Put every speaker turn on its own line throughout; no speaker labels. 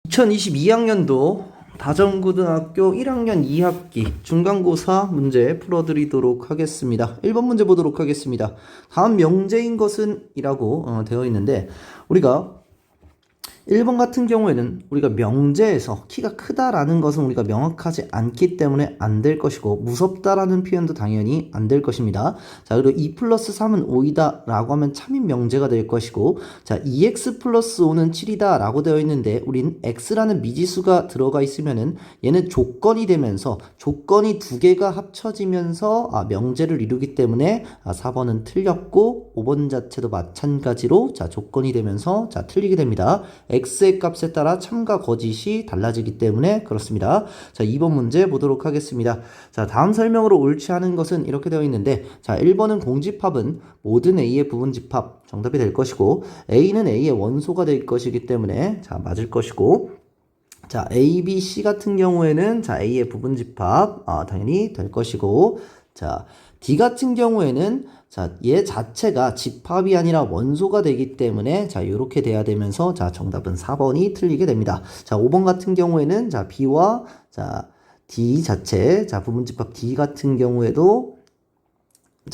2022학년도 다정고등학교 1학년 2학기 중간고사 문제 풀어드리도록 하겠습니다. 1번 문제 보도록 하겠습니다. 다음 명제인 것은 이라고 되어 있는데, 우리가 1번 같은 경우에는 우리가 명제에서 키가 크다라는 것은 우리가 명확하지 않기 때문에 안 될 것이고, 무섭다라는 표현도 당연히 안 될 것입니다. 자, 그리고 2 플러스 3은 5이다 라고 하면 참인 명제가 될 것이고, 자, 2x 플러스 5는 7이다 라고 되어 있는데, 우린 x라는 미지수가 들어가 있으면은 얘는 조건이 되면서 조건이 두 개가 합쳐지면서 명제를 이루기 때문에 4번은 틀렸고, 5번 자체도 마찬가지로 조건이 되면서 틀리게 됩니다. x의 값에 따라 참과 거짓이 달라지기 때문에 그렇습니다. 자, 2번 문제 보도록 하겠습니다. 자, 다음 설명으로 옳지 않은 것은 이렇게 되어 있는데, 자, 1번은 공집합은 모든 a의 부분집합 정답이 될 것이고, a는 a의 원소가 될 것이기 때문에 맞을 것이고, 자, a, b, c 같은 경우에는 a의 부분집합 당연히 될 것이고, 자, D 같은 경우에는 얘 자체가 집합이 아니라 원소가 되기 때문에 이렇게 돼야 되면서 정답은 4번이 틀리게 됩니다. 자, 5번 같은 경우에는 B와 D 자체 부분집합 D 같은 경우에도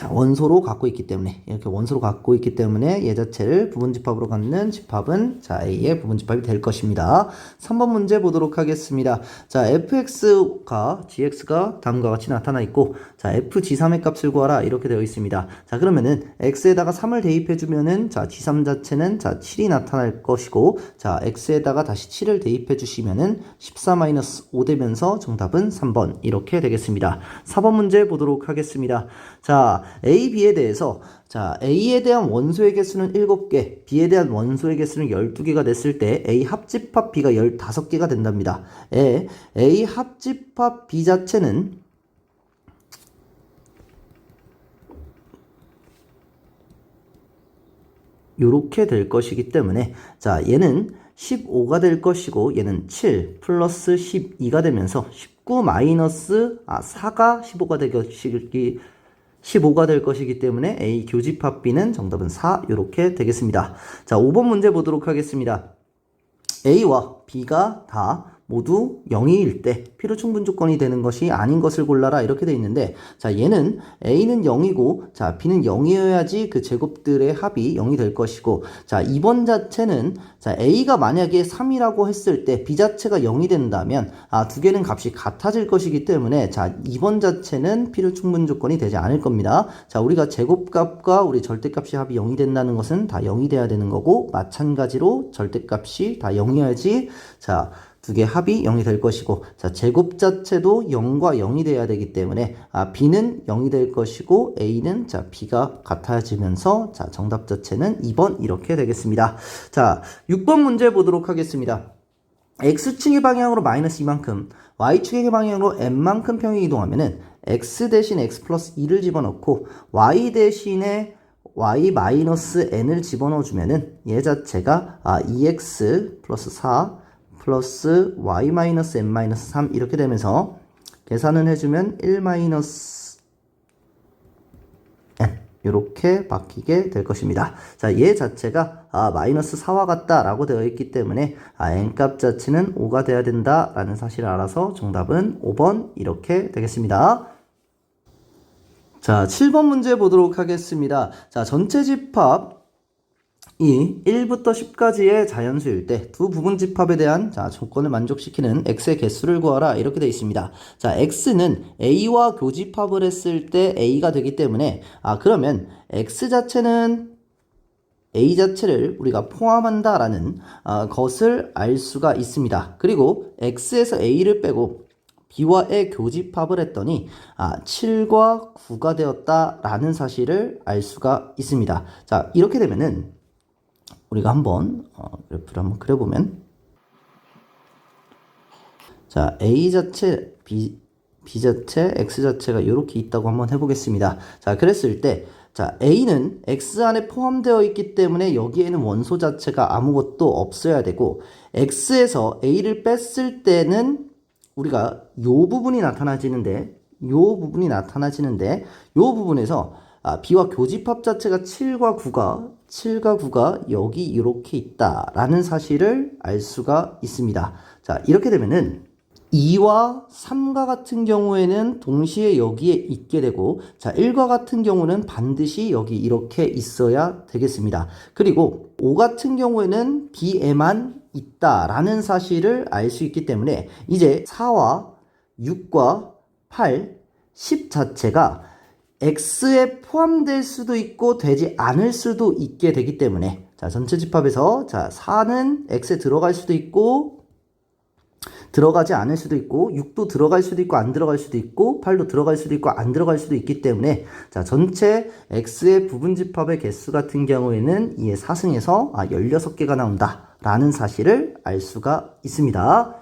원소로 갖고 있기 때문에, 이렇게 원소로 갖고 있기 때문에 얘 자체를 부분집합으로 갖는 집합은 A의 부분집합이 될 것입니다. 3번 문제 보도록 하겠습니다. 자, fx가 gx가 다음과 같이 나타나 있고, fg3의 값을 구하라 이렇게 되어 있습니다. 자, 그러면은 x에다가 3을 대입해 주면은 g3 자체는 7이 나타날 것이고, x에다가 다시 7을 대입해 주시면은 14-5 되면서 정답은 3번 이렇게 되겠습니다. 4번 문제 보도록 하겠습니다. 자, A, B에 대해서 A에 대한 원소의 개수는 7개, B에 대한 원소의 개수는 12개가 됐을 때 A 합집합 B가 15개가 된답니다. A 합집합 B 자체는 요렇게 될 것이기 때문에 얘는 15가 될 것이고, 얘는 7 플러스 12가 되면서 19 마이너스 4가 15가 될 것이기 때문에 A 교집합 B는 정답은 4 이렇게 되겠습니다. 자, 5번 문제 보도록 하겠습니다. A와 B가 다 모두 0일 때 필요 충분 조건이 되는 것이 아닌 것을 골라라 이렇게 돼 있는데, 얘는 A는 0이고 B는 0이어야지 그 제곱들의 합이 0이 될 것이고, 2번 자체는 A가 만약에 3이라고 했을 때 B 자체가 0이 된다면 두 개는 값이 같아질 것이기 때문에 2번 자체는 필요 충분 조건이 되지 않을 겁니다. 우리가 제곱값과 우리 절대값의 합이 0이 된다는 것은 다 0이 돼야 되는 거고, 마찬가지로 절대값이 다 0이어야지 두 개 합이 0이 될 것이고, 제곱 자체도 0과 0이 돼야 되기 때문에 B는 0이 될 것이고, A는 B가 같아지면서 정답 자체는 2번 이렇게 되겠습니다. 자, 6번 문제 보도록 하겠습니다. X축의 방향으로 마이너스 2만큼, Y축의 방향으로 N만큼 평이 이동하면은 X 대신 X 플러스 2를 집어넣고 Y 대신에 Y 마이너스 N을 집어넣어 주면은 얘 자체가 2X 플러스 4 플러스 y-n-3 이렇게 되면서 계산을 해주면 1-n 이렇게 바뀌게 될 것입니다. 얘 자체가 마이너스 4와 같다 라고 되어 있기 때문에 n값 자체는 5가 돼야 된다 라는 사실을 알아서 정답은 5번 이렇게 되겠습니다. 자, 7번 문제 보도록 하겠습니다. 전체 집합 이 1부터 10까지의 자연수일 때 두 부분집합에 대한 조건을 만족시키는 x의 개수를 구하라 이렇게 되어 있습니다. x는 a와 교집합을 했을 때 a가 되기 때문에 그러면 x 자체는 a 자체를 우리가 포함한다라는 것을 알 수가 있습니다. 그리고 x에서 a를 빼고 b와의 교집합을 했더니 7과 9가 되었다라는 사실을 알 수가 있습니다. 이렇게 되면은 우리가 한번 그래프를 한번 그려보면, A 자체, B 자체, X 자체가 이렇게 있다고 한번 해보겠습니다. 그랬을 때 A는 X 안에 포함되어 있기 때문에 여기에는 원소 자체가 아무것도 없어야 되고, X에서 A를 뺐을 때는 우리가 요 부분이 나타나지는데 요 부분에서 B와 교집합 자체가 7과 9가 7과 9가 여기 이렇게 있다라는 사실을 알 수가 있습니다. 자, 이렇게 되면은 2와 3과 같은 경우에는 동시에 여기에 있게 되고, 자, 1과 같은 경우는 반드시 여기 이렇게 있어야 되겠습니다. 그리고 5 같은 경우에는 B에만 있다라는 사실을 알 수 있기 때문에 이제 4와 6과 8, 10 자체가 X에 포함될 수도 있고 되지 않을 수도 있게 되기 때문에, 자, 전체 집합에서 자, 4는 X에 들어갈 수도 있고 들어가지 않을 수도 있고, 6도 들어갈 수도 있고 안 들어갈 수도 있고, 8도 들어갈 수도 있고 안 들어갈 수도 있기 때문에, 자, 전체 X의 부분집합의 개수 같은 경우에는 이의 4승에서 16개가 나온다 라는 사실을 알 수가 있습니다.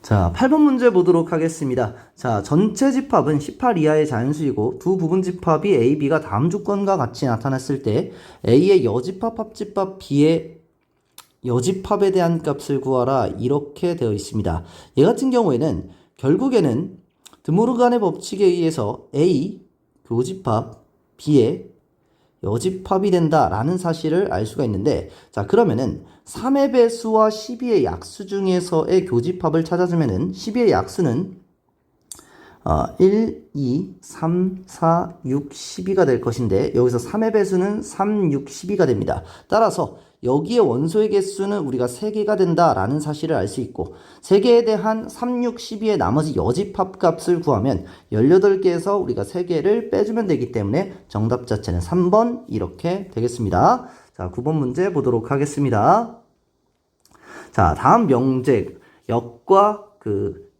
자, 8번 문제 보도록 하겠습니다. 자, 전체 집합은 18 이하의 자연수이고 두 부분 집합이 A, B가 다음 조건과 같이 나타났을 때 A의 여집합, 합집합, B의 여집합에 대한 값을 구하라 이렇게 되어 있습니다. 얘 같은 경우에는 결국에는 드모르간의 법칙에 의해서 A 교집합 B의 여집합이 된다라는 사실을 알 수가 있는데, 자, 그러면은 3의 배수와 12의 약수 중에서의 교집합을 찾아주면은 12의 약수는 1, 2, 3, 4, 6, 12가 될 것인데, 여기서 3의 배수는 3, 6, 12가 됩니다. 따라서 여기에 원소의 개수는 우리가 3개가 된다라는 사실을 알 수 있고, 3개에 대한 3, 6, 12의 나머지 여집합 값을 구하면 18개에서 우리가 3개를 빼주면 되기 때문에 정답 자체는 3번 이렇게 되겠습니다. 자, 9번 문제 보도록 하겠습니다. 자, 다음 명제 역과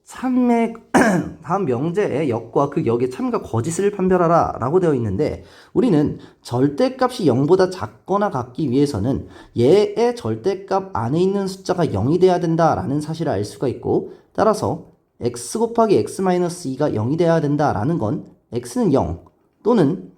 참의 다음 명제의 역과 그 역의 참과 거짓을 판별하라 라고 되어 있는데, 우리는 절대값이 0보다 작거나 같기 위해서는 얘의 절대값 안에 있는 숫자가 0이 돼야 된다라는 사실을 알 수가 있고, 따라서 x 곱하기 x-2가 0이 돼야 된다라는 건 x는 0 또는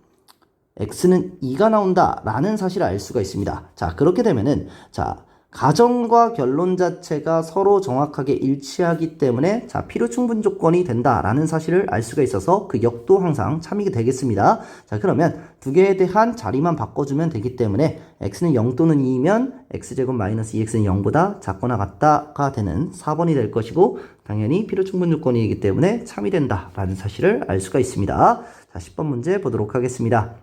x는 2가 나온다라는 사실을 알 수가 있습니다. 자, 그렇게 되면은, 자, 가정과 결론 자체가 서로 정확하게 일치하기 때문에, 자, 필요 충분 조건이 된다라는 사실을 알 수가 있어서 그 역도 항상 참이게 되겠습니다. 자, 그러면 두 개에 대한 자리만 바꿔주면 되기 때문에 x는 0 또는 2이면 x제곱 마이너스 2x는 0보다 작거나 같다가 되는 4번이 될 것이고, 당연히 필요 충분 조건이기 때문에 참이 된다라는 사실을 알 수가 있습니다. 자, 10번 문제 보도록 하겠습니다.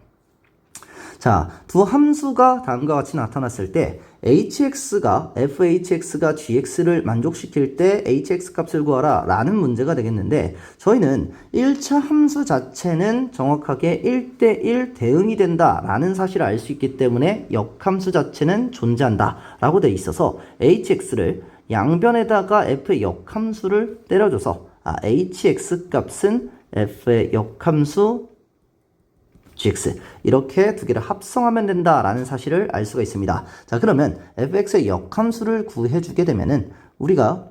자, 두 함수가 다음과 같이 나타났을 때 hx가 fhx가 gx를 만족시킬 때 hx 값을 구하라 라는 문제가 되겠는데, 저희는 1차 함수 자체는 정확하게 1대1 대응이 된다 라는 사실을 알 수 있기 때문에 역함수 자체는 존재한다 라고 되어 있어서 hx를 양변에다가 f의 역함수를 때려줘서 hx 값은 f의 역함수 gx 이렇게 두 개를 합성하면 된다라는 사실을 알 수가 있습니다. 자, 그러면 fx의 역함수를 구해주게 되면은 우리가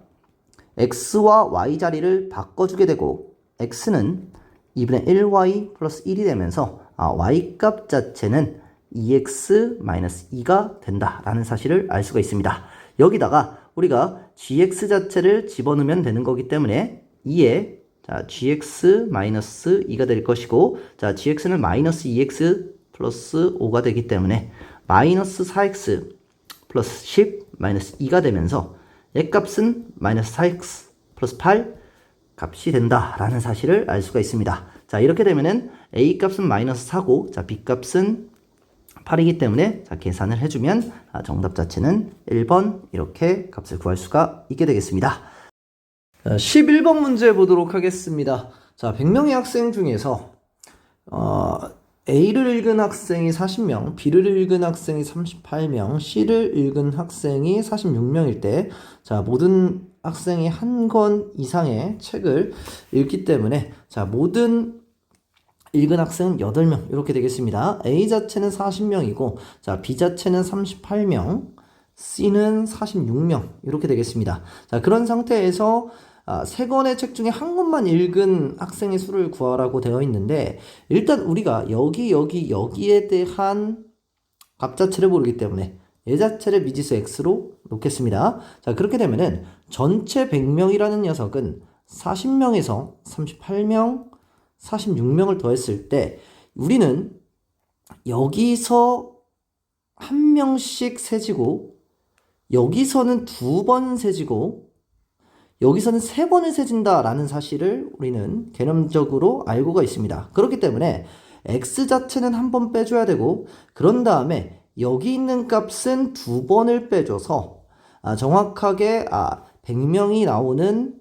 x와 y 자리를 바꿔주게 되고, x는 2분의 1y 플러스 1이 되면서 y 값 자체는 2x-2가 된다라는 사실을 알 수가 있습니다. 여기다가 우리가 gx 자체를 집어넣으면 되는 거기 때문에 2에 자, gx-2가 될 것이고, 자, gx는 마이너스 2x 플러스 5가 되기 때문에 마이너스 4x 플러스 10 마이너스 2가 되면서 얘 값은 마이너스 4x 플러스 8 값이 된다라는 사실을 알 수가 있습니다. 자, 이렇게 되면은 a 값은 마이너스 4고, 자, b 값은 8이기 때문에 자, 계산을 해주면 정답 자체는 1번 이렇게 값을 구할 수가 있게 되겠습니다. 11번 문제 보도록 하겠습니다. 자, 100명의 학생 중에서 A를 읽은 학생이 40명, B를 읽은 학생이 38명, C를 읽은 학생이 46명일 때, 자, 모든 학생이 한 권 이상의 책을 읽기 때문에, 자, 모든 읽은 학생은 8명 이렇게 되겠습니다. A 자체는 40명이고, 자, B 자체는 38명, C는 46명 이렇게 되겠습니다. 자, 그런 상태에서 세 권의 책 중에 한 권만 읽은 학생의 수를 구하라고 되어 있는데, 일단 우리가 여기에 대한 값 자체를 모르기 때문에 얘 자체를 미지수 x로 놓겠습니다. 자, 그렇게 되면은 전체 100명이라는 녀석은 40명에서 38명, 46명을 더했을 때 우리는 여기서 한 명씩 세지고 여기서는 2번 세지고 여기서는 3번을 세진다라는 사실을 우리는 개념적으로 알고가 있습니다. 그렇기 때문에 x 자체는 한 번 빼줘야 되고 그런 다음에 여기 있는 값은 2번을 빼줘서 정확하게 100명이 나오는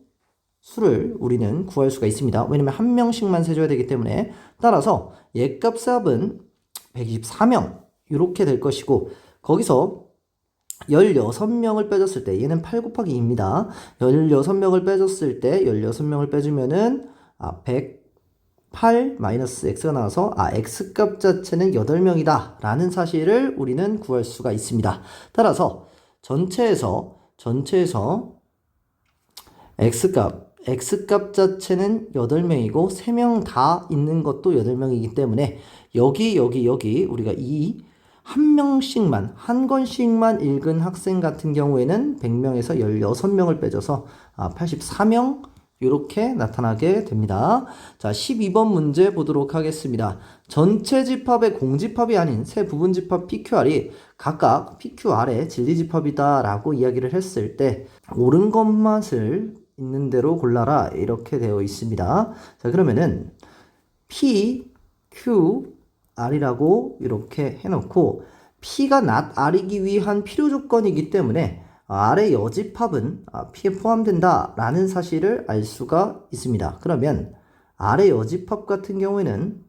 수를 우리는 구할 수가 있습니다. 왜냐면 한 명씩만 세줘야 되기 때문에. 따라서 얘 값의 합은 124명 이렇게 될 것이고 거기서 16명을 빼줬을 때 얘는 8 곱하기 2입니다. 16명을 빼줬을 때 16명을 빼주면은 108 마이너스 x가 나와서 x값 자체는 8명이다 라는 사실을 우리는 구할 수가 있습니다. 따라서 전체에서 x값 자체는 8명이고 3명 다 있는 것도 8명이기 때문에 여기 우리가 한 명씩만, 한 권씩만 읽은 학생 같은 경우에는 100명에서 16명을 빼줘서 84명 이렇게 나타나게 됩니다. 자, 12번 문제 보도록 하겠습니다. 전체 집합의 공집합이 아닌 세 부분 집합 PQR이 각각 PQR의 진리집합이다 라고 이야기를 했을 때 옳은 것만을 있는 대로 골라라 이렇게 되어 있습니다. 자, 그러면은 PQR이라고 이렇게 해놓고 P가 not R이기 위한 필요 조건이기 때문에 R의 여집합은 P에 포함된다 라는 사실을 알 수가 있습니다. 그러면 R의 여집합 같은 경우에는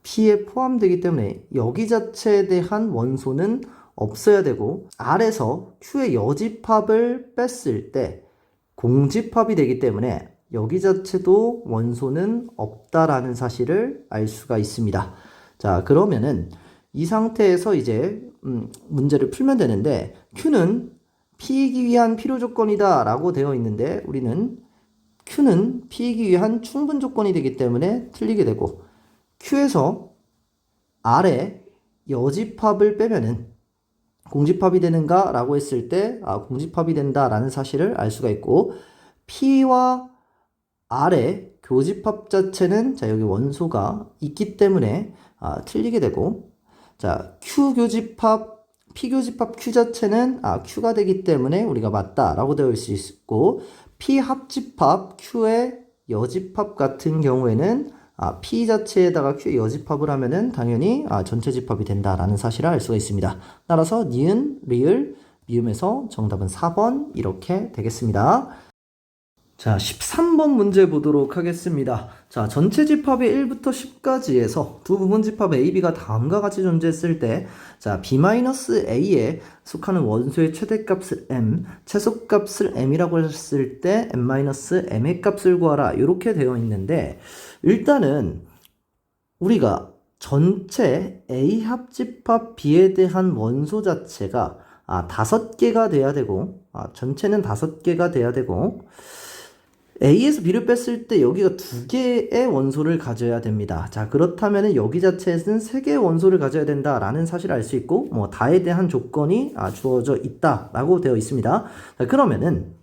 P에 포함되기 때문에 여기 자체에 대한 원소는 없어야 되고 R에서 Q의 여집합을 뺐을 때 공집합이 되기 때문에 여기 자체도 원소는 없다라는 사실을 알 수가 있습니다. 자, 그러면은 이 상태에서 이제 문제를 풀면 되는데 Q는 P이기 위한 필요 조건이다 라고 되어 있는데 우리는 Q는 P이기 위한 충분 조건이 되기 때문에 틀리게 되고 Q에서 R의 여집합을 빼면은 공집합이 되는가 라고 했을 때 공집합이 된다 라는 사실을 알 수가 있고 P와 R의 교집합 자체는 여기 원소가 있기 때문에 틀리게 되고 자, P 교집합 Q 자체는 Q가 되기 때문에 우리가 맞다 라고 되어 있을 수 있고 P 합집합 Q의 여집합 같은 경우에는 P 자체에다가 Q의 여집합을 하면은 당연히 전체 집합이 된다라는 사실을 알 수가 있습니다. 따라서 니은, 리을, 미음에서 정답은 4번 이렇게 되겠습니다. 자, 13번 문제 보도록 하겠습니다. 자, 전체 집합이 1부터 10까지에서 두 부분 집합 A, B가 다음과 같이 존재했을 때 자, B-A에 속하는 원소의 최대값을 M, 최소값을 M이라고 했을 때 M-M의 값을 구하라 이렇게 되어 있는데 일단은 우리가 전체 A 합집합 B에 대한 원소 자체가 5개가 돼야 되고 전체는 5개가 돼야 되고 A에서 B를 뺐을 때 여기가 2개의 원소를 가져야 됩니다. 자, 그렇다면 여기 자체에서는 3개의 원소를 가져야 된다라는 사실을 알 수 있고 다에 대한 조건이 주어져 있다라고 되어 있습니다. 자, 그러면은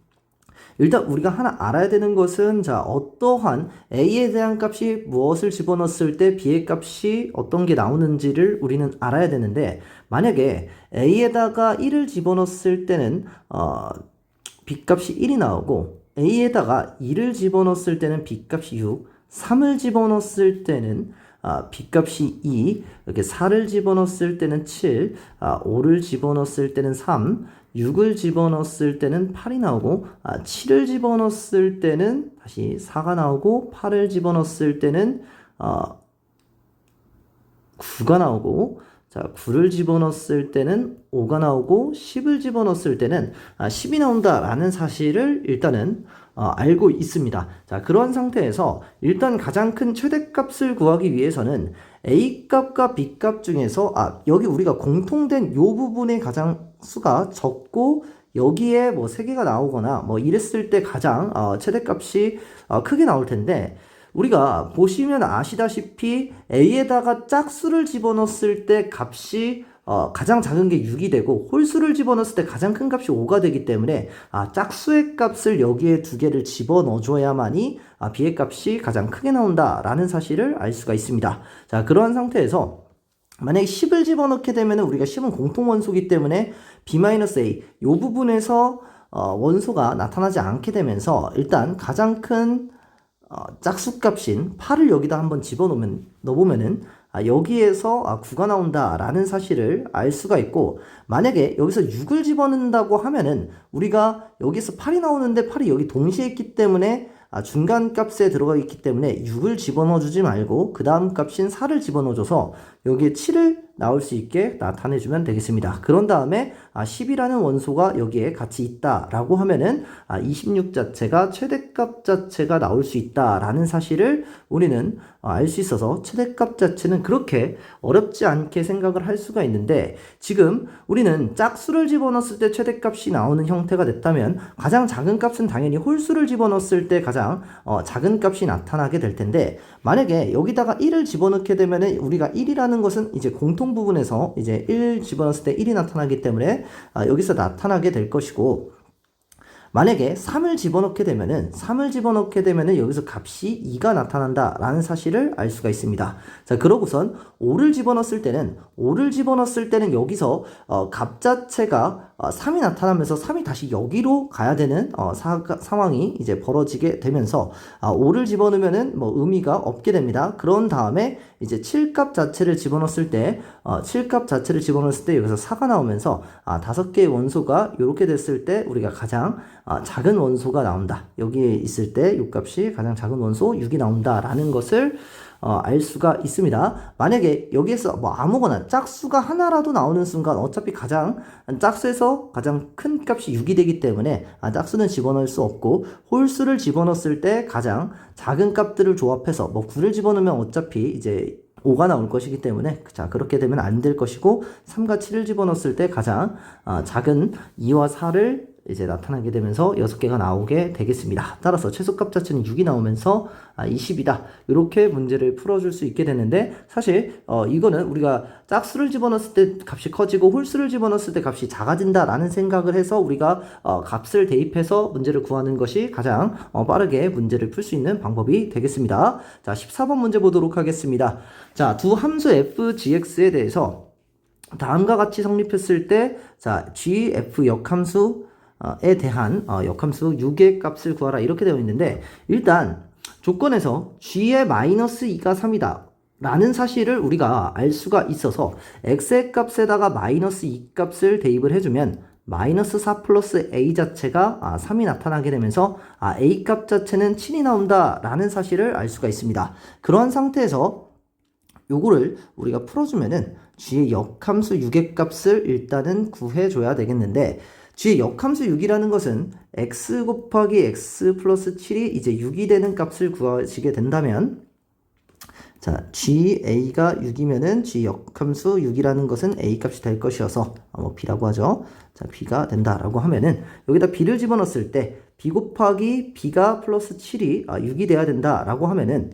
일단 우리가 하나 알아야 되는 것은 자, 어떠한 A에 대한 값이 무엇을 집어넣었을 때 B의 값이 어떤 게 나오는지를 우리는 알아야 되는데 만약에 A에다가 1을 집어넣었을 때는 B 값이 1이 나오고 A에다가 2를 집어넣었을 때는 B값이 6, 3을 집어넣었을 때는 B값이 2, 이렇게 4를 집어넣었을 때는 7, 5를 집어넣었을 때는 3, 6을 집어넣었을 때는 8이 나오고 7을 집어넣었을 때는 다시 4가 나오고 8을 집어넣었을 때는 9가 나오고 자, 9를 집어넣었을 때는 5가 나오고 10을 집어넣었을 때는 10이 나온다라는 사실을 일단은 알고 있습니다. 자, 그런 상태에서 일단 가장 큰 최대값을 구하기 위해서는 A값과 B값 중에서 여기 우리가 공통된 요 부분의 가장 수가 적고 여기에 3개가 나오거나 이랬을 때 가장 최대값이 크게 나올 텐데 우리가 보시면 아시다시피 A에다가 짝수를 집어넣었을 때 값이 가장 작은 게 6이 되고 홀수를 집어넣었을 때 가장 큰 값이 5가 되기 때문에 짝수의 값을 여기에 2개를 집어넣어줘야만이 B의 값이 가장 크게 나온다라는 사실을 알 수가 있습니다. 자, 그러한 상태에서 만약에 10을 집어넣게 되면 우리가 10은 공통원소이기 때문에 B-A 이 부분에서 원소가 나타나지 않게 되면서 일단 가장 큰 짝수값인 8을 여기다 한번 넣어보면은 여기에서 9가 나온다라는 사실을 알 수가 있고, 만약에 여기서 6을 집어넣는다고 하면은 우리가 여기서 8이 나오는데 8이 여기 동시에 있기 때문에 중간 값에 들어가 있기 때문에 6을 집어넣어 주지 말고 그 다음 값인 4를 집어넣어 줘서 여기에 7을 나올 수 있게 나타내 주면 되겠습니다. 그런 다음에 10이라는 원소가 여기에 같이 있다라고 하면은 26 자체가 최대값 자체가 나올 수 있다라는 사실을 우리는 알 수 있어서 최대값 자체는 그렇게 어렵지 않게 생각을 할 수가 있는데, 지금 우리는 짝수를 집어넣었을 때 최대값이 나오는 형태가 됐다면 가장 작은 값은 당연히 홀수를 집어넣었을 때 가장 작은 값이 나타나게 될 텐데, 만약에 여기다가 1을 집어넣게 되면은 우리가 1이라는 것은 이제 공통 부분에서 이제 1 집어넣었을 때 1이 나타나기 때문에 여기서 나타나게 될 것이고, 만약에 3을 집어넣게 되면은 여기서 값이 2가 나타난다라는 사실을 알 수가 있습니다. 자, 그러고선 5를 집어넣었을 때는 여기서 값 자체가 3이 나타나면서 3이 다시 여기로 가야 되는 상황이 이제 벌어지게 되면서 5를 집어넣으면은 뭐 의미가 없게 됩니다. 그런 다음에 이제 7값 자체를 집어넣었을 때 여기서 4가 나오면서 5개의 원소가 이렇게 됐을 때 우리가 가장 작은 원소가 나온다. 여기에 있을 때 이 값이 가장 작은 원소 6이 나온다라는 것을 알 수가 있습니다. 만약에 여기에서 뭐 아무거나 짝수가 하나라도 나오는 순간 어차피 짝수에서 가장 큰 값이 6이 되기 때문에 짝수는 집어넣을 수 없고, 홀수를 집어넣었을 때 가장 작은 값들을 조합해서 뭐 9를 집어넣으면 어차피 이제 5가 나올 것이기 때문에 그렇게 되면 안 될 것이고, 3과 7을 집어넣었을 때 가장 작은 2와 4를 이제 나타나게 되면서 6개가 나오게 되겠습니다. 따라서 최소값 자체는 6이 나오면서 20이다. 이렇게 문제를 풀어줄 수 있게 되는데, 사실 이거는 우리가 짝수를 집어넣었을 때 값이 커지고 홀수를 집어넣었을 때 값이 작아진다라는 생각을 해서 우리가 값을 대입해서 문제를 구하는 것이 가장 빠르게 문제를 풀 수 있는 방법이 되겠습니다. 자, 14번 문제 보도록 하겠습니다. 자, 두 함수 f, gx에 대해서 다음과 같이 성립했을 때, 자, g, f 역함수에 대한 역함수 6의 값을 구하라 이렇게 되어 있는데, 일단 조건에서 g의 마이너스 2가 3이다 라는 사실을 우리가 알 수가 있어서 x의 값에다가 마이너스 2 값을 대입을 해주면 마이너스 4 플러스 a 자체가 3이 나타나게 되면서 a 값 자체는 7이 나온다 라는 사실을 알 수가 있습니다. 그러한 상태에서 요거를 우리가 풀어주면은 g의 역함수 6의 값을 일단은 구해줘야 되겠는데, g의 역함수 6이라는 것은 x 곱하기 x 플러스 7이 이제 6이 되는 값을 구하시게 된다면, 자, ga가 6이면은 g 역함수 6이라는 것은 a 값이 될 것이어서 b라고 하죠. 자, b가 된다라고 하면은 여기다 b를 집어넣었을 때 b 곱하기 b가 플러스 7이 6이 돼야 된다라고 하면은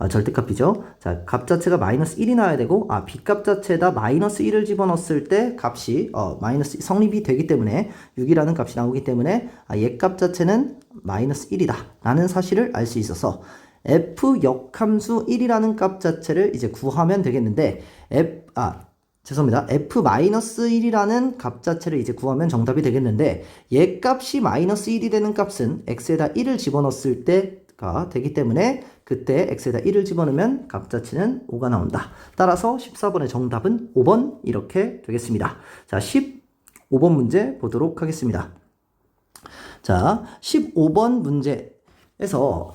절대값이죠. 자, 값 자체가 마이너스 1이 나와야 되고, b값 자체에다 마이너스 1을 집어넣었을 때 값이 마이너스 성립이 되기 때문에 6이라는 값이 나오기 때문에 얘 값 자체는 마이너스 1이다 라는 사실을 알 수 있어서 f 역함수 1이라는 값 자체를 이제 구하면 되겠는데, f 마이너스 1이라는 값 자체를 이제 구하면 정답이 되겠는데, 얘 값이 마이너스 1이 되는 값은 x에다 1을 집어넣었을 때가 되기 때문에 그때 x에다 1을 집어넣으면 값 자체는 5가 나온다. 따라서 14번의 정답은 5번 이렇게 되겠습니다. 자, 15번 문제 보도록 하겠습니다. 자, 15번 문제에서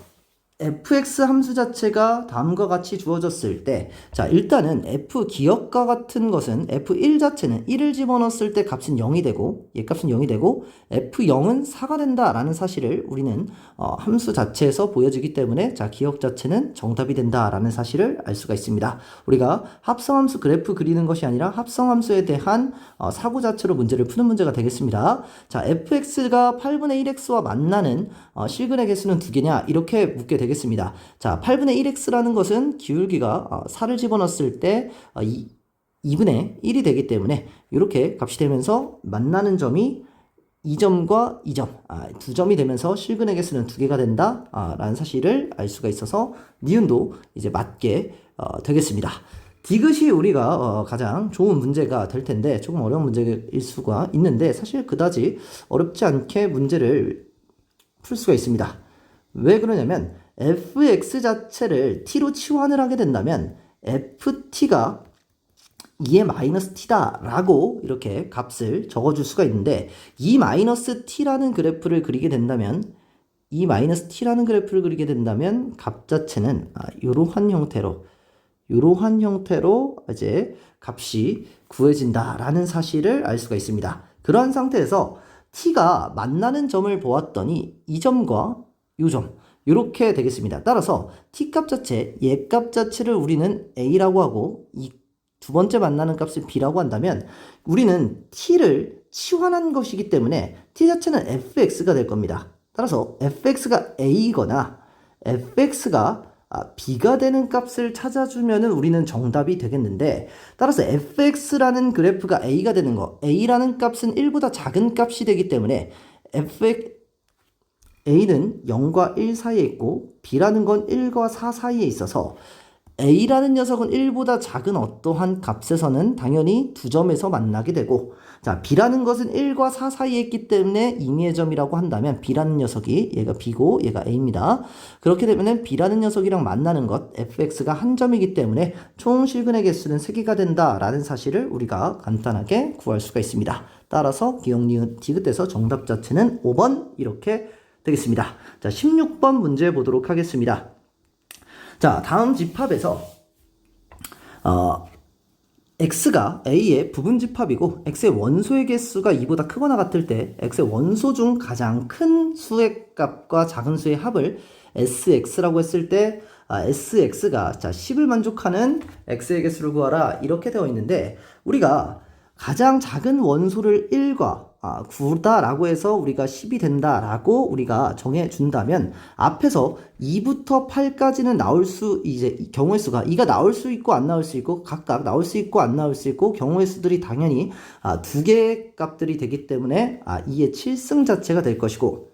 fx 함수 자체가 다음과 같이 주어졌을 때, 자, 일단은 f 기억과 같은 것은 f1 자체는 1을 집어넣었을 때 값은 0이 되고, 얘 값은 0이 되고, f0은 4가 된다라는 사실을 우리는 함수 자체에서 보여지기 때문에, 자, 기억 자체는 정답이 된다라는 사실을 알 수가 있습니다. 우리가 합성함수 그래프 그리는 것이 아니라 합성함수에 대한 사고 자체로 문제를 푸는 문제가 되겠습니다. 자, fx가 8분의 1x와 만나는 실근의 개수는 2개냐 이렇게 묻게 되겠습니다. 자, 8분의 1x라는 것은 기울기가 4를 집어넣었을 때 2분의 1이 되기 때문에 이렇게 값이 되면서 만나는 점이 2점과 2점, 두 점이 되면서 실근의 개수는 2개가 된다 라는 사실을 알 수가 있어서 니은도 이제 맞게 되겠습니다. 디귿이 우리가 가장 좋은 문제가 될 텐데 조금 어려운 문제일 수가 있는데 사실 그다지 어렵지 않게 문제를 풀 수가 있습니다. 왜 그러냐면 fx 자체를 t로 치환을 하게 된다면 ft가 2의 마이너스 t다 라고 이렇게 값을 적어줄 수가 있는데 2 마이너스 t라는 그래프를 그리게 된다면 2 마이너스 t라는 그래프를 그리게 된다면 값 자체는 이러한 형태로 이제 값이 구해진다라는 사실을 알 수가 있습니다. 그러한 상태에서 t가 만나는 점을 보았더니 이 점과 이 점 이렇게 되겠습니다. 따라서 t 값 자체, 얘 값 자체를 우리는 a라고 하고 이 두 번째 만나는 값을 b라고 한다면 우리는 t를 치환한 것이기 때문에 t 자체는 fx가 될 겁니다. 따라서 fx가 a이거나 fx가 b가 되는 값을 찾아주면은 우리는 정답이 되겠는데 따라서 fx라는 그래프가 a가 되는 거 a라는 값은 1보다 작은 값이 되기 때문에 a는 0과 1 사이에 있고 b라는 건 1과 4 사이에 있어서 a라는 녀석은 1보다 작은 어떠한 값에서는 당연히 두 점에서 만나게 되고 자 b라는 것은 1과 4 사이에 있기 때문에 임의의 점이라고 한다면 b라는 녀석이 얘가 b고 얘가 a입니다. 그렇게 되면 b라는 녀석이랑 만나는 것 fx가 한 점이기 때문에 총 실근의 개수는 3개가 된다라는 사실을 우리가 간단하게 구할 수가 있습니다. 따라서 기억, 니은, 디귿에서 정답 자체는 5번 이렇게 되겠습니다. 자 16번 문제 보도록 하겠습니다. 자, 다음 집합에서 x가 a의 부분 집합이고 x의 원소의 개수가 2보다 크거나 같을 때 x의 원소 중 가장 큰 수의 값과 작은 수의 합을 sx라고 했을 때 sx가 자 10을 만족하는 x의 개수를 구하라 이렇게 되어 있는데 우리가 가장 작은 원소를 1과 9다라고 해서 우리가 10이 된다라고 우리가 정해준다면 앞에서 2부터 8까지는 나올 수 이제 경우의 수가 2가 나올 수 있고 안 나올 수 있고 각각 나올 수 있고 안 나올 수 있고 경우의 수들이 당연히 두 개의 값들이 되기 때문에 2의 7승 자체가 될 것이고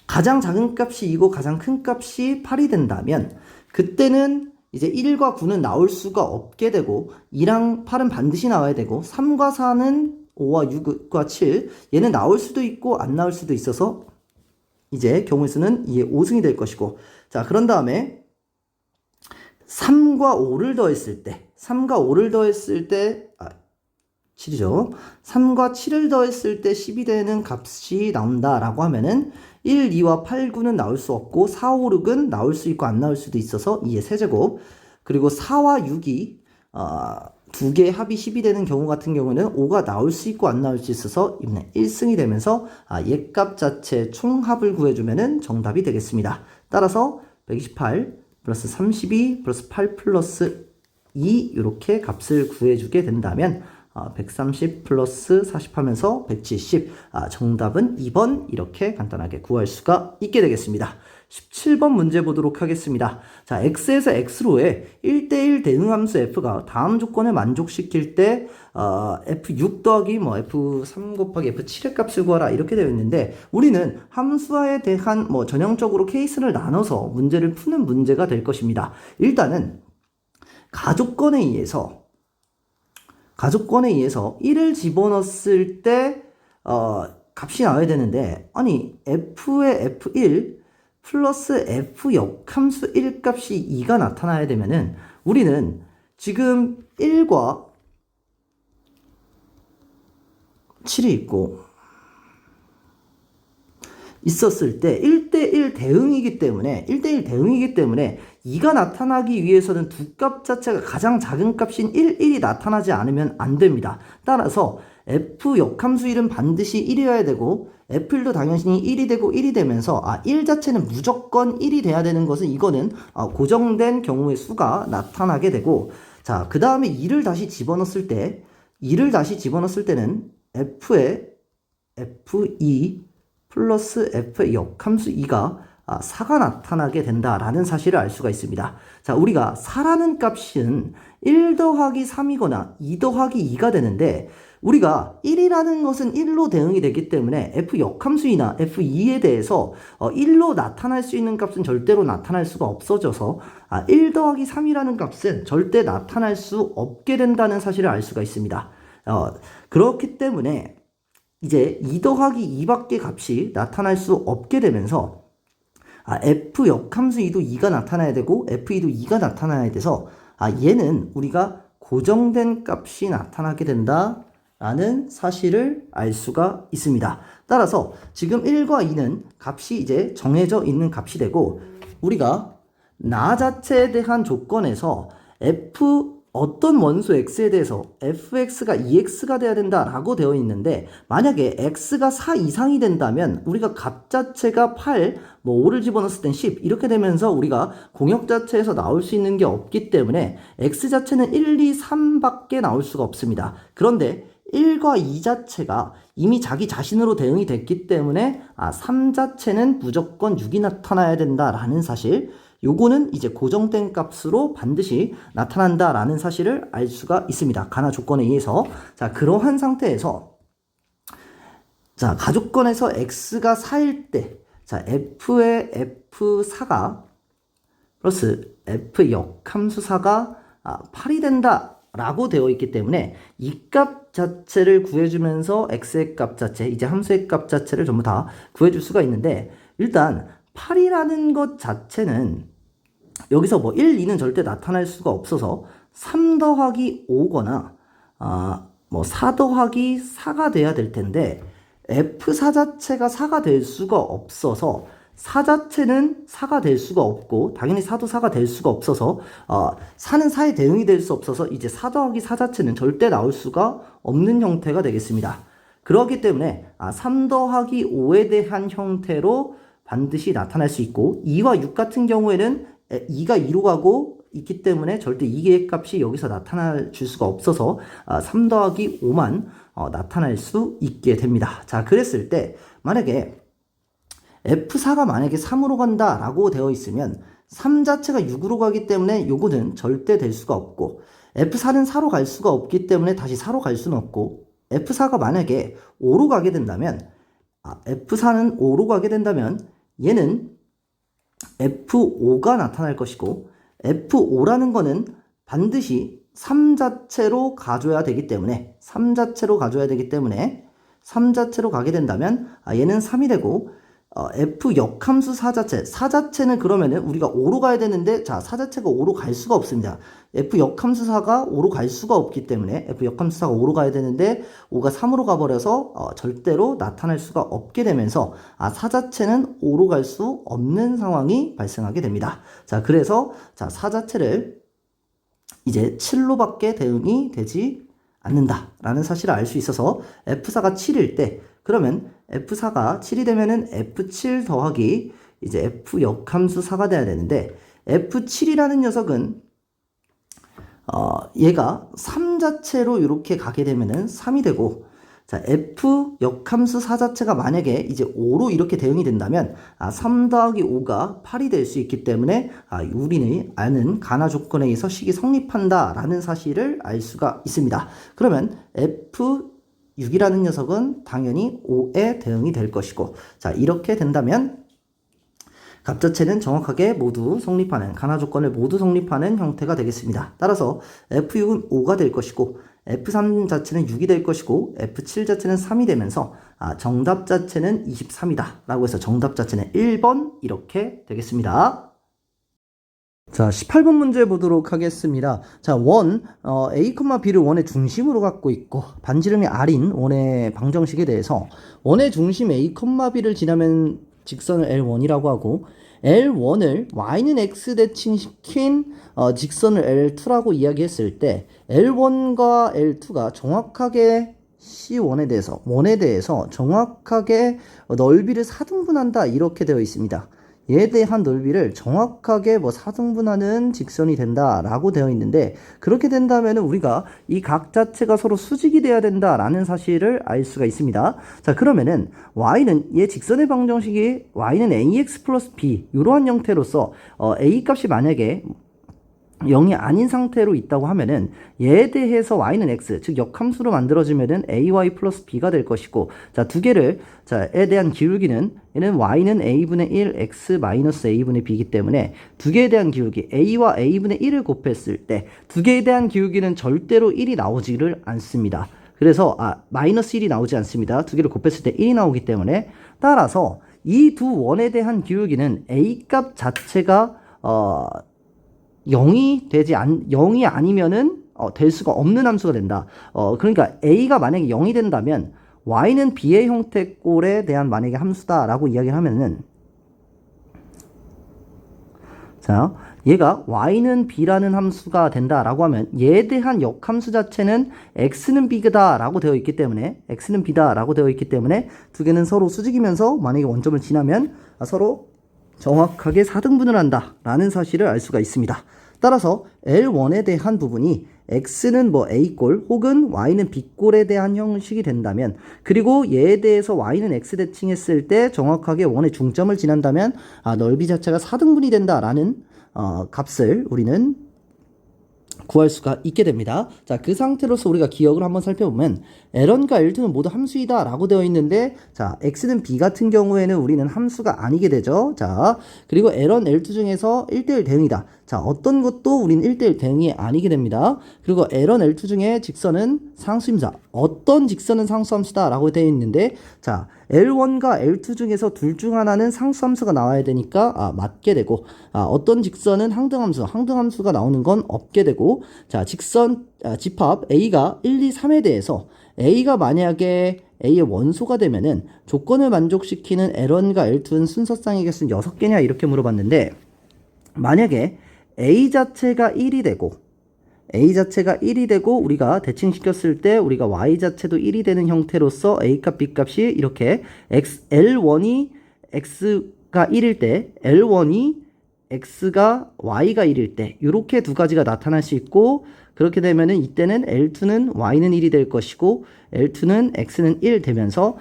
가장 작은 값이 2고 가장 큰 값이 8이 된다면 그때는 이제 1과 9는 나올 수가 없게 되고 2랑 8은 반드시 나와야 되고 3과 4는 5와 6과 7 얘는 나올 수도 있고 안 나올 수도 있어서 이제 경우의 수는 2의 5승이 될 것이고 자 그런 다음에 3과 5를 더했을 때 7이죠. 3과 7을 더했을 때 10이 되는 값이 나온다라고 하면은 1, 2와 8, 9는 나올 수 없고 4, 5, 6은 나올 수 있고 안 나올 수도 있어서 2의 세제곱 그리고 4와 6이 두 개의 합이 10이 되는 경우 같은 경우는 5가 나올 수 있고 안 나올 수 있어서 1승이 되면서 얘값 자체 총합을 구해주면은 정답이 되겠습니다. 따라서 128 플러스 32 플러스 8 플러스 2 이렇게 값을 구해주게 된다면 130 플러스 40 하면서 170 정답은 2번 이렇게 간단하게 구할 수가 있게 되겠습니다. 17번 문제 보도록 하겠습니다. 자, x에서 x로의 1대1 대응함수 f가 다음 조건을 만족시킬 때 f6 더하기 f3 곱하기 f7의 값을 구하라 이렇게 되어 있는데 우리는 함수화에 대한 전형적으로 케이스를 나눠서 문제를 푸는 문제가 될 것입니다. 일단은 가족권에 의해서 1을 집어넣었을 때 값이 나와야 되는데 아니 f의 f1 플러스 f 역함수 1 값이 2가 나타나야 되면은 우리는 지금 1과 7이 있고 있었을 때 1대1 대응이기 때문에 2가 나타나기 위해서는 두 값 자체가 가장 작은 값인 1이 나타나지 않으면 안 됩니다. 따라서 f 역함수 1은 반드시 1이어야 되고 f1도 당연히 1이 되고 1이 되면서 1 자체는 무조건 1이 돼야 되는 것은 이거는 고정된 경우의 수가 나타나게 되고 자, 그 다음에 2를 다시 집어넣었을 때는 f의 f2 플러스 f의 역함수 2가 4가 나타나게 된다라는 사실을 알 수가 있습니다. 자, 우리가 4라는 값은 1 더하기 3이거나 2 더하기 2가 되는데 우리가 1이라는 것은 1로 대응이 되기 때문에 f 역함수이나 f2에 대해서 1로 나타날 수 있는 값은 절대로 나타날 수가 없어져서 1 더하기 3이라는 값은 절대 나타날 수 없게 된다는 사실을 알 수가 있습니다. 그렇기 때문에 이제 2 더하기 2밖에 값이 나타날 수 없게 되면서 f 역함수 2도 2가 나타나야 되고 f2도 2가 나타나야 돼서 얘는 우리가 고정된 값이 나타나게 된다 라는 사실을 알 수가 있습니다. 따라서 지금 1과 2는 값이 이제 정해져 있는 값이 되고 우리가 나 자체에 대한 조건에서 어떤 원소 x에 대해서 fx가 2x가 돼야 된다라고 되어 있는데 만약에 x가 4 이상이 된다면 우리가 값 자체가 8, 5를 집어넣었을 땐 10 이렇게 되면서 우리가 공역 자체에서 나올 수 있는 게 없기 때문에 x 자체는 1, 2, 3밖에 나올 수가 없습니다. 그런데 1과 2 자체가 이미 자기 자신으로 대응이 됐기 때문에 3 자체는 무조건 6이 나타나야 된다라는 사실, 요거는 이제 고정된 값으로 반드시 나타난다라는 사실을 알 수가 있습니다. 가나 조건에 의해서. 자, 그러한 상태에서 자, 가조건에서 x가 4일 때 자, f의 f4가 플러스 f 역함수 4가 8이 된다 라고 되어 있기 때문에 이 값 자체를 구해주면서 x의 값 자체, 이제 함수의 값 자체를 전부 다 구해줄 수가 있는데 일단 8이라는 것 자체는 여기서 뭐 1, 2는 절대 나타날 수가 없어서 3 더하기 5거나 4 더하기 4가 돼야 될 텐데 f4 자체가 4가 될 수가 없어서 4 자체는 4가 될 수가 없고 당연히 4도 4가 될 수가 없어서 4는 4에 대응이 될 수 없어서 이제 4 더하기 4 자체는 절대 나올 수가 없는 형태가 되겠습니다. 그렇기 때문에 3 더하기 5에 대한 형태로 반드시 나타날 수 있고 2와 6 같은 경우에는 2가 2로 가고 있기 때문에 절대 2개의 값이 여기서 나타날 수가 없어서 3 더하기 5만 나타날 수 있게 됩니다. 자, 그랬을 때 만약에 f4가 만약에 3으로 간다 라고 되어 있으면 3 자체가 6으로 가기 때문에 요거는 절대 될 수가 없고 f4는 4로 갈 수가 없기 때문에 다시 4로 갈 수는 없고 f4가 만약에 5로 가게 된다면 f4는 5로 가게 된다면 얘는 f5가 나타날 것이고 f5라는 거는 반드시 3 자체로 가져야 되기 때문에 3 자체로 가게 된다면 얘는 3이 되고 f 역함수 4 자체는 그러면은 우리가 5로 가야 되는데 자, 4 자체가 5로 갈 수가 없습니다. f 역함수 4가 5로 갈 수가 없기 때문에 f 역함수 4가 5로 가야 되는데 5가 3으로 가버려서 절대로 나타날 수가 없게 되면서 4 자체는 5로 갈 수 없는 상황이 발생하게 됩니다. 자, 그래서 자, 4 자체를 이제 7로밖에 대응이 되지 않는다라는 사실을 알 수 있어서 f4가 7일 때 그러면 f4가 7이 되면은 f7 더하기 이제 f 역함수 4가 돼야 되는데 f7이라는 녀석은 얘가 3 자체로 이렇게 가게 되면은 3이 되고 자, f 역함수 4 자체가 만약에 이제 5로 이렇게 대응이 된다면 3 더하기 5가 8이 될 수 있기 때문에 우리는 아는 가나 조건에 의해서 식이 성립한다 라는 사실을 알 수가 있습니다. 그러면 f6이라는 녀석은 당연히 5에 대응이 될 것이고 자, 이렇게 된다면 값 자체는 정확하게 모두 성립하는 가나 조건을 모두 성립하는 형태가 되겠습니다. 따라서 f6은 5가 될 것이고 f3 자체는 6이 될 것이고 f7 자체는 3이 되면서 정답 자체는 23이다 라고 해서 정답 자체는 1번 이렇게 되겠습니다. 자, 18번 문제 보도록 하겠습니다. 자, 원 A, B를 원의 중심으로 갖고 있고 반지름이 R인 원의 방정식에 대해서 원의 중심 A, B를 지나면 직선을 L1이라고 하고 L1을 Y는 X 대칭시킨 직선을 L2라고 이야기했을 때 L1과 L2가 정확하게 C1에 대해서 원에 대해서 정확하게 넓이를 4등분한다 이렇게 되어 있습니다. 얘에 대한 넓이를 정확하게 4등분하는 직선이 된다라고 되어 있는데 그렇게 된다면 우리가 이 각 자체가 서로 수직이 돼야 된다라는 사실을 알 수가 있습니다. 자, 그러면은 y는 얘 직선의 방정식이 y는 ax 플러스 b 이러한 형태로서 a 값이 만약에 0이 아닌 상태로 있다고 하면은 얘에 대해서 y는 x, 즉 역함수로 만들어지면은 ay 플러스 b가 될 것이고, 자, 두 개를, 자, 에 대한 기울기는, 얘는 y는 a분의 1, x 마이너스 a분의 b이기 때문에 두 개에 대한 기울기, a와 a분의 1을 곱했을 때 두 개에 대한 기울기는 절대로 1이 나오지를 않습니다. 그래서, 마이너스 1이 나오지 않습니다. 두 개를 곱했을 때 1이 나오기 때문에, 따라서 이 두 원에 대한 기울기는 a 값 자체가, 0이 아니면은 될 수가 없는 함수가 된다. 그러니까 a가 만약에 0이 된다면 y는 b의 형태 꼴에 대한 만약에 함수다라고 이야기를 하면은, 자, 얘가 y는 b라는 함수가 된다라고 하면 얘에 대한 역함수 자체는 x는 b다라고 되어 있기 때문에 x는 b다라고 되어 있기 때문에 두 개는 서로 수직이면서 만약에 원점을 지나면 서로 정확하게 4등분을 한다라는 사실을 알 수가 있습니다. 따라서 L1에 대한 부분이 x는 뭐 a꼴 혹은 y는 b꼴에 대한 형식이 된다면, 그리고 얘에 대해서 y는 x 대칭했을 때 정확하게 원의 중점을 지난다면 넓이 자체가 4등분이 된다라는 값을 우리는 구할 수가 있게 됩니다. 자, 그 상태로서 우리가 기억을 한번 살펴보면 L1과 L2는 모두 함수이다 라고 되어 있는데, 자, x는 b 같은 경우에는 우리는 함수가 아니게 되죠. 자, 그리고 L1, L2 중에서 1대1 대응이다. 자, 어떤 것도 우린 1대1 대응이 아니게 됩니다. 그리고 L1, L2 중에 직선은 상수임자, 어떤 직선은 상수함수다 라고 되어 있는데, 자, L1과 L2 중에서 둘 중 하나는 상수함수가 나와야 되니까 맞게 되고, 어떤 직선은 항등함수가 나오는 건 없게 되고, 자, 직선 집합 A가 1, 2, 3에 대해서 A가 만약에 A의 원소가 되면은 조건을 만족시키는 L1과 L2는 순서상의 개수는 6개냐 이렇게 물어봤는데, 만약에 A 자체가 1이 되고 우리가 대칭시켰을 때 우리가 Y 자체도 1이 되는 형태로서 A 값, B 값이 이렇게 L1이 X가 1일 때, L1이 X가 Y가 1일 때 이렇게 두 가지가 나타날 수 있고, 그렇게 되면은 이때는 L2는 Y는 1이 될 것이고 L2는 X는 1 되면서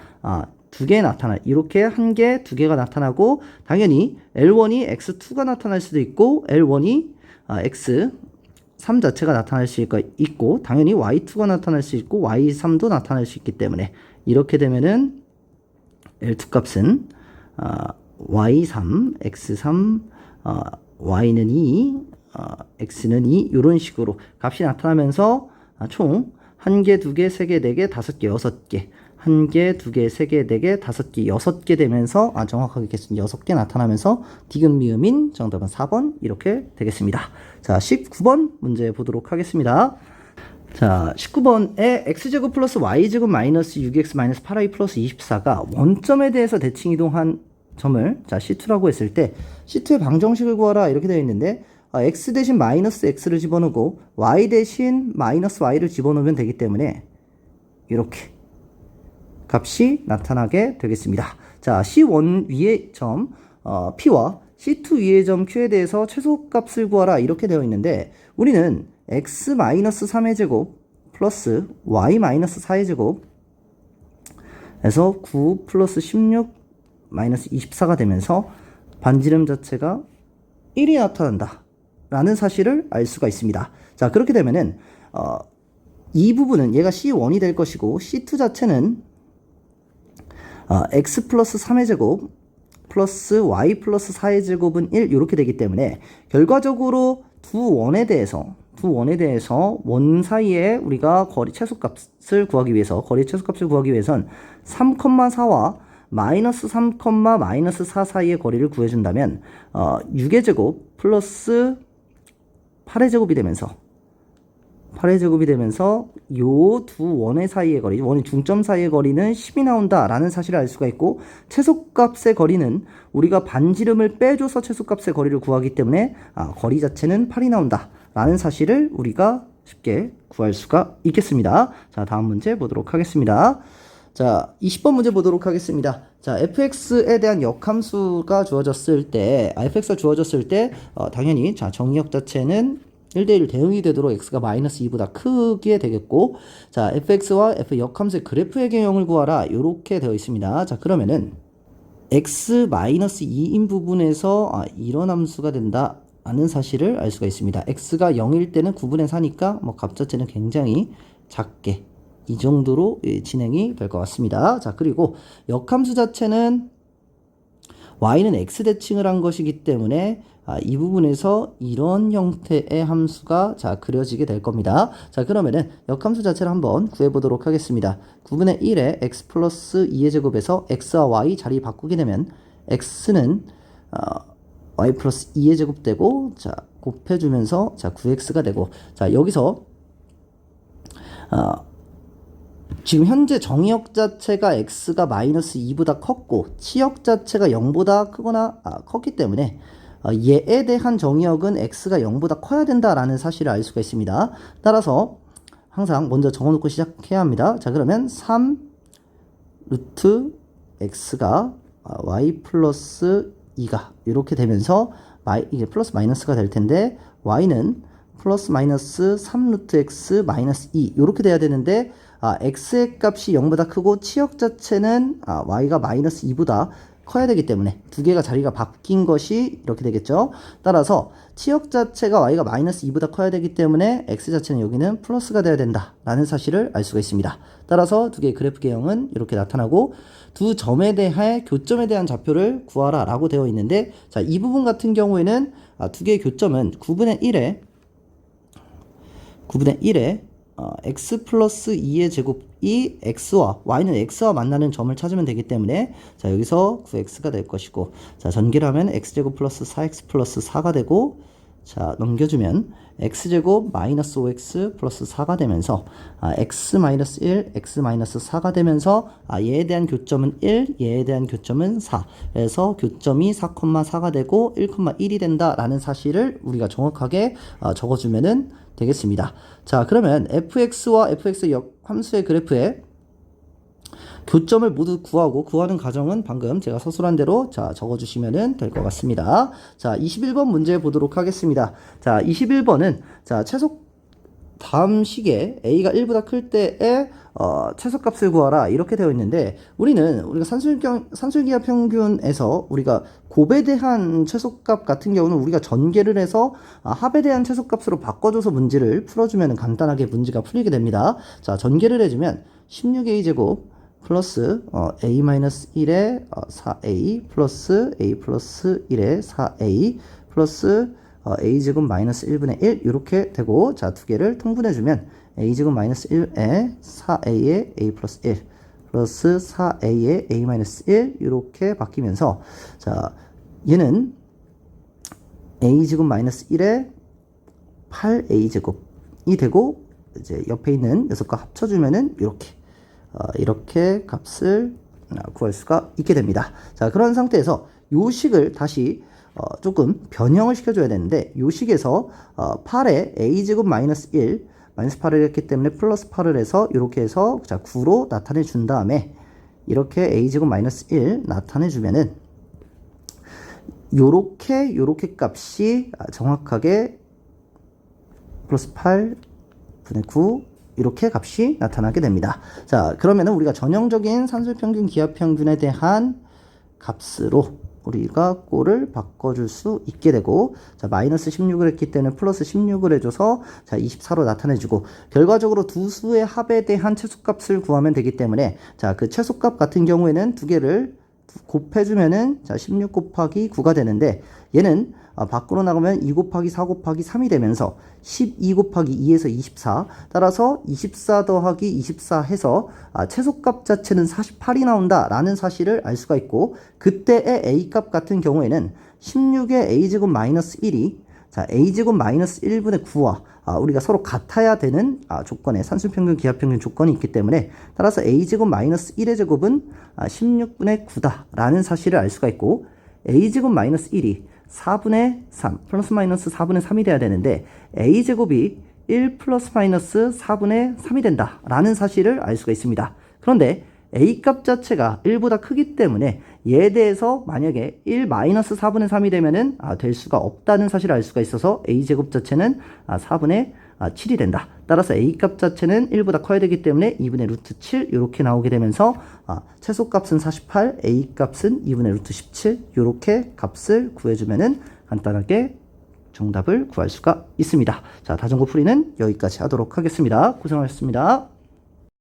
두 개 이렇게 한 개, 두 개가 나타나고, 당연히 L1이 X2가 나타날 수도 있고 L1이 X3 자체가 나타날 수 있고, 당연히 Y2가 나타날 수 있고 Y3도 나타날 수 있기 때문에 이렇게 되면은 L2 값은 Y3, X3, Y는 2, X는 2 이런 식으로 값이 나타나면서 총 1개, 2개, 3개, 4개, 5개, 6개, 1개, 2개, 3개, 4개, 5개, 6개 되면서 정확하게 개수는 6개 나타나면서 디귿 미음인 정답은 4번 이렇게 되겠습니다. 자, 19번 문제 보도록 하겠습니다. 자, 19번에 x제곱 플러스 y제곱 마이너스 6x 마이너스 8y 플러스 24가 원점에 대해서 대칭 이동한 점을 C2라고 했을 때 C2의 방정식을 구하라 이렇게 되어 있는데, x 대신 마이너스 x를 집어넣고 y 대신 마이너스 y를 집어넣으면 되기 때문에 이렇게 값이 나타나게 되겠습니다. 자, C1 위의 점 P와 C2 위의 점 Q에 대해서 최소값을 구하라 이렇게 되어 있는데, 우리는 x 마이너스 3의 제곱 플러스 y 마이너스 4의 제곱 에서 9 플러스 16 마이너스 24가 되면서 반지름 자체가 1이 나타난다 라는 사실을 알 수가 있습니다. 자, 그렇게 되면은 이 부분은 얘가 C1이 될 것이고 C2 자체는 x 플러스 3의 제곱 플러스 y 플러스 4의 제곱은 1 이렇게 되기 때문에 결과적으로 두 원에 대해서 원 사이에 우리가 거리 최소값을 구하기 위해선 3,4와 마이너스 3, 마이너스 4 사이의 거리를 구해준다면 6의 제곱 플러스 8의 제곱이 되면서 요 두 원의 사이의 거리, 원의 중점 사이의 거리는 10이 나온다라는 사실을 알 수가 있고, 최소값의 거리는 우리가 반지름을 빼줘서 최소값의 거리를 구하기 때문에 거리 자체는 8이 나온다라는 사실을 우리가 쉽게 구할 수가 있겠습니다. 자, 다음 문제 보도록 하겠습니다. 자, 20번 문제 보도록 하겠습니다. 자, fx에 대한 역함수가 주어졌을 때, fx가 주어졌을 때, 당연히, 자, 정의역 자체는 1대1 대응이 되도록 x가 마이너스 2보다 크게 되겠고, 자, fx와 f 역함수의 그래프의 개형을 구하라. 이렇게 되어 있습니다. 자, 그러면은, x 마이너스 2인 부분에서, 이런 함수가 된다. 라는 사실을 알 수가 있습니다. x가 0일 때는 9분의 4니까 뭐 값 자체는 굉장히 작게 이 정도로 진행이 될 것 같습니다. 자, 그리고 역함수 자체는 y는 x 대칭을 한 것이기 때문에 이 부분에서 이런 형태의 함수가 그려지게 될 겁니다. 자, 그러면은 역함수 자체를 한번 구해보도록 하겠습니다. 9분의 1에 x 플러스 2의 제곱에서 x와 y 자리 바꾸게 되면 x는 y 플러스 2의 제곱 되고, 곱해주면서 9x가 되고, 여기서 지금 현재 정의역 자체가 x가 마이너스 2보다 컸고 치역 자체가 0보다 크거나 컸기 때문에 얘에 대한 정의역은 x가 0보다 커야 된다라는 사실을 알 수가 있습니다. 따라서 항상 먼저 적어놓고 시작해야 합니다. 자, 그러면 3 루트 x가 y 플러스 2가 이렇게 되면서 이게 플러스 마이너스가 될 텐데 y는 플러스 마이너스 3 루트 x 마이너스 2 이렇게 돼야 되는데 x의 값이 0보다 크고 치역 자체는 y가 마이너스 2보다 커야 되기 때문에 두 개가 자리가 바뀐 것이 이렇게 되겠죠. 따라서 치역 자체가 y가 마이너스 2보다 커야 되기 때문에 x 자체는 여기는 플러스가 돼야 된다 라는 사실을 알 수가 있습니다. 따라서 두 개의 그래프 개형은 이렇게 나타나고 두 점에 대해 교점에 대한 좌표를 구하라 라고 되어 있는데, 자, 이 부분 같은 경우에는 두 개의 교점은 9분의 1에 x 플러스 2의 제곱이 x와 y는 x와 만나는 점을 찾으면 되기 때문에 여기서 9x가 될 것이고, 전개를 하면 x제곱 플러스 4x 플러스 4가 되고, 넘겨주면 x제곱 마이너스 5x 플러스 4가 되면서 x 마이너스 1, x 마이너스 4가 되면서 얘에 대한 교점은 1, 얘에 대한 교점은 4. 그래서 교점이 4,4가 되고 1,1이 된다라는 사실을 우리가 정확하게 적어주면은 되겠습니다. 자, 그러면 fx와 fx의 역함수의 그래프에 교점을 모두 구하는 과정은 방금 제가 서술한 대로 적어주시면 될 것 같습니다. 자, 21번 문제 보도록 하겠습니다. 자, 21번은 최소 다음 식에 a가 1보다 클 때의 최소값을 구하라 이렇게 되어 있는데, 우리가 산술기하 평균에서 우리가 곱에 대한 최소값 같은 경우는 우리가 전개를 해서 합에 대한 최소값으로 바꿔줘서 문제를 풀어주면 간단하게 문제가 풀리게 됩니다. 자, 전개를 해주면 16a 제곱 플러스 a-1에 4a 플러스 a 플러스 1에 4a 플러스 a제곱 마이너스 1분의 1 이렇게 되고, 두 개를 통분해주면 a제곱 마이너스 1에 4a에 a 플러스 1 플러스 4a에 a 마이너스 1 이렇게 바뀌면서, 얘는 a제곱 마이너스 1에 8a제곱이 되고, 이제 옆에 있는 녀석과 합쳐주면은 이렇게 값을 구할 수가 있게 됩니다. 자, 그런 상태에서 요 식을 다시 조금 변형을 시켜줘야 되는데, 요 식에서 8에 a제곱 마이너스 1 마이너스 8을 했기 때문에 플러스 8을 해서 이렇게 해서 9로 나타내 준 다음에 이렇게 a제곱 마이너스 1 나타내 주면은 요렇게 값이 정확하게 플러스 8분의 9 이렇게 값이 나타나게 됩니다. 자, 그러면은 우리가 전형적인 산술평균 기하평균에 대한 값으로 우리가 꼴을 바꿔줄 수 있게 되고, 마이너스 16을 했기 때문에 플러스 16을 해줘서 24로 나타내주고, 결과적으로 두 수의 합에 대한 최소값을 구하면 되기 때문에 그 최소값 같은 경우에는 두 개를 곱해주면은 16 곱하기 9가 되는데, 얘는 밖으로 나가면 2 곱하기 4 곱하기 3이 되면서 12 곱하기 2에서 24, 따라서 24 더하기 24 해서 최소값 자체는 48이 나온다 라는 사실을 알 수가 있고, 그때의 a값 같은 경우에는 16의 a제곱 마이너스 1이 a제곱 마이너스 1분의 9와 우리가 서로 같아야 되는 조건에 산술평균 기하평균 조건이 있기 때문에, 따라서 a제곱 마이너스 1의 제곱은 16분의 9다 라는 사실을 알 수가 있고, a제곱 마이너스 1이 4분의 3 플러스 마이너스 4분의 3이 돼야 되는데 a제곱이 1 플러스 마이너스 4분의 3이 된다 라는 사실을 알 수가 있습니다. 그런데 a값 자체가 1보다 크기 때문에 얘에 대해서 만약에 1 마이너스 4분의 3이 되면은 될 수가 없다는 사실을 알 수가 있어서 a제곱 자체는 4분의 7이 된다. 따라서 a값 자체는 1보다 커야 되기 때문에 2분의 루트 7 이렇게 나오게 되면서 최소값은 48, a값은 2분의 루트 17 이렇게 값을 구해주면은 간단하게 정답을 구할 수가 있습니다. 자, 다전고 풀이는 여기까지 하도록 하겠습니다. 고생하셨습니다.